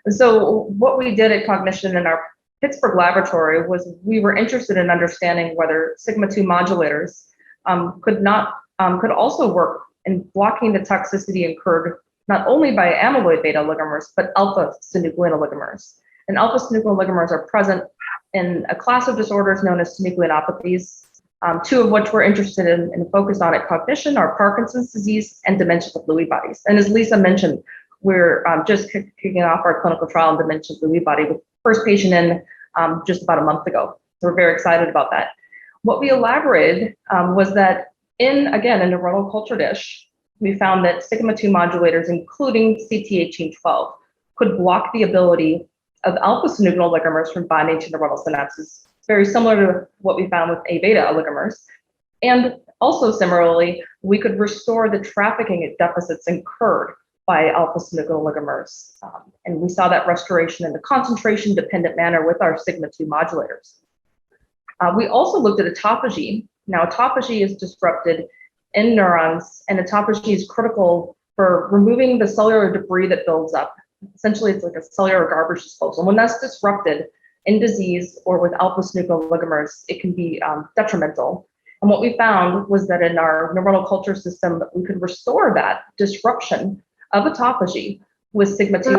And so what we did at Cognition in our Pittsburgh laboratory was we were interested in understanding whether sigma-2 modulators could also work in blocking the toxicity incurred not only by amyloid-beta oligomers, but alpha-synuclein oligomers. And alpha-synuclein oligomers are present in a class of disorders known as synucleinopathies, two of which we're interested in and focused on at Cognition are Parkinson's disease and dementia with Lewy bodies. And as Lisa mentioned, we're just kicking off our clinical trial in dementia with Lewy body with first patient in just about a month ago. So we're very excited about that. What we elaborated was that in a neuronal culture dish, we found that sigma-2 modulators, including CT1812, could block the ability of alpha-synuclein oligomers from binding to neuronal synapses, very similar to what we found with A-beta oligomers. And also similarly, we could restore the trafficking deficits incurred by alpha-synuclein oligomers. And we saw that restoration in the concentration-dependent manner with our sigma-2 modulators. We also looked at autophagy. Now, autophagy is disrupted in neurons, and autophagy is critical for removing the cellular debris that builds up. Essentially, it's like a cellular garbage disposal. When that's disrupted in disease or with alpha-synuclein oligomers, it can be detrimental. And what we found was that in our neuronal culture system, we could restore that disruption of autophagy with sigma-2